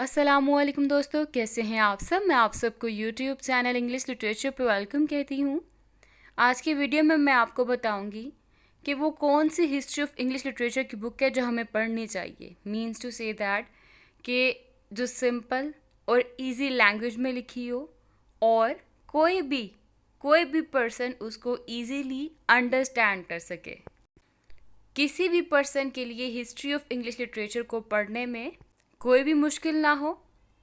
अस्सलामुअलैकुम दोस्तों, कैसे हैं आप सब। मैं आप सबको यूट्यूब चैनल इंग्लिश लिटरेचर पे वेलकम कहती हूँ। आज की वीडियो में मैं आपको बताऊँगी कि वो कौन सी हिस्ट्री ऑफ इंग्लिश लिटरेचर की बुक है जो हमें पढ़नी चाहिए। मीन्स टू से दैट कि जो सिंपल और इजी लैंग्वेज में लिखी हो और कोई भी पर्सन उसको इजीली अंडरस्टैंड कर सके। किसी भी पर्सन के लिए हिस्ट्री ऑफ इंग्लिश लिटरेचर को पढ़ने में कोई भी मुश्किल ना हो,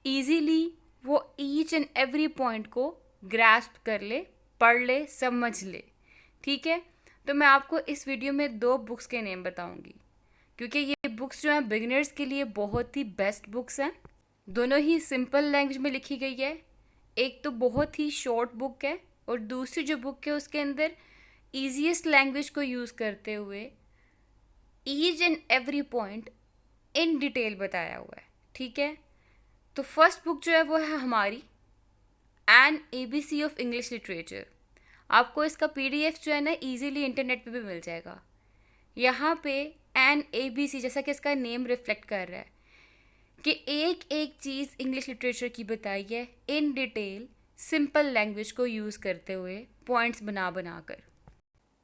इजीली वो ईच एंड एवरी पॉइंट को ग्रास्प कर ले, पढ़ ले, समझ ले। ठीक है, तो मैं आपको इस वीडियो में 2 बुक्स के नेम बताऊंगी क्योंकि ये बुक्स जो हैं बिगिनर्स के लिए बहुत ही बेस्ट बुक्स हैं। दोनों ही सिंपल लैंग्वेज में लिखी गई है। एक तो बहुत ही शॉर्ट बुक है और दूसरी जो बुक है उसके अंदर ईजीएस्ट लैंग्वेज को यूज़ करते हुए each and every point in detail बताया हुआ है। ठीक है, तो फर्स्ट बुक जो है वो है हमारी an ABC of English literature. आपको इसका पीडीएफ जो है ना इजीली इंटरनेट पे भी मिल जाएगा। यहाँ पे एन एबीसी जैसा कि इसका नेम रिफ्लेक्ट कर रहा है कि एक एक चीज़ इंग्लिश लिटरेचर की बताई है इन डिटेल, सिंपल लैंग्वेज को यूज़ करते हुए, पॉइंट्स बना बना कर।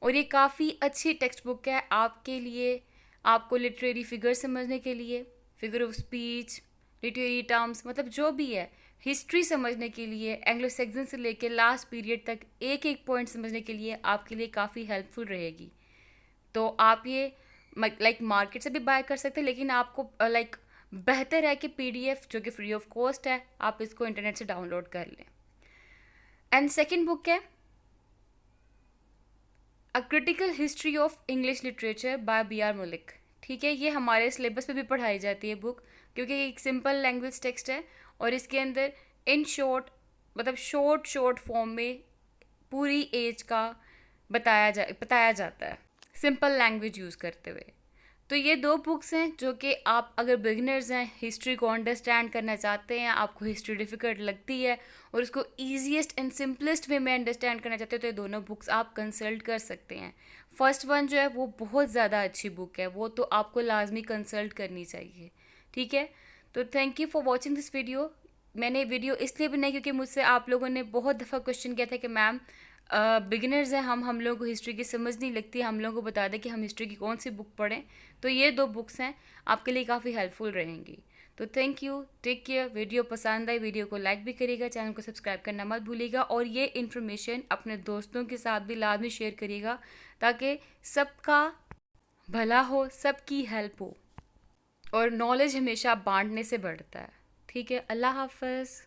और ये काफ़ी अच्छी टेक्स्ट बुक है आपके लिए, आपको लिटरेरी फिगर समझने के लिए, figure of speech, literary terms, मतलब जो भी है, हिस्ट्री समझने के लिए, एंग्लो सैक्सन से लेकर लास्ट पीरियड तक एक एक पॉइंट समझने के लिए आपके लिए काफ़ी हेल्पफुल रहेगी। तो आप ये लाइक मार्केट से भी बाय कर सकते हैं, लेकिन आपको लाइक बेहतर है कि पीडीएफ जो कि फ्री ऑफ कॉस्ट है आप इसको इंटरनेट से डाउनलोड कर लें। एंड सेकेंड बुक है a critical history of English literature bye B.R. Malik. ठीक है, ये हमारे सिलेबस पे भी पढ़ाई जाती है बुक क्योंकि एक सिंपल लैंग्वेज टेक्स्ट है और इसके अंदर इन शॉर्ट मतलब शॉर्ट फॉर्म में पूरी एज का बताया जाता है सिंपल लैंग्वेज यूज़ करते हुए। तो ये 2 बुक्स हैं जो कि आप अगर बिगिनर्स हैं, हिस्ट्री को अंडरस्टैंड करना चाहते हैं, आपको हिस्ट्री डिफ़िकल्ट लगती है और उसको ईजीएस्ट एंड सिंपलेस्ट वे में अंडरस्टैंड करना चाहते हो तो ये दोनों बुक्स आप कंसल्ट कर सकते हैं। फर्स्ट वन जो है वो बहुत ज़्यादा अच्छी बुक है, वो तो आपको लाजमी कंसल्ट करनी चाहिए। ठीक है, तो thank you for watching this video. मैंने वीडियो इसलिए बनाई क्योंकि मुझसे आप लोगों ने बहुत दफ़ा क्वेश्चन किया था कि मैम बिगिनर्स हैं हम लोगों को हिस्ट्री की समझ नहीं लगती, हम लोगों को बता दें कि हम हिस्ट्री की कौन सी बुक पढ़ें। तो ये 2 बुक्स हैं, आपके लिए काफ़ी हेल्पफुल रहेंगी। तो thank you, take care. Video पसंद आई वीडियो को लाइक भी करिएगा, चैनल को सब्सक्राइब करना मत भूलिएगा और ये इन्फॉर्मेशन अपने दोस्तों के साथ भी लाजमी शेयर करिएगा ताकि सबका भला हो, सबकी हेल्प हो। और नॉलेज हमेशा बांटने से बढ़ता है। ठीक है, अल्लाह हाफ़िज़।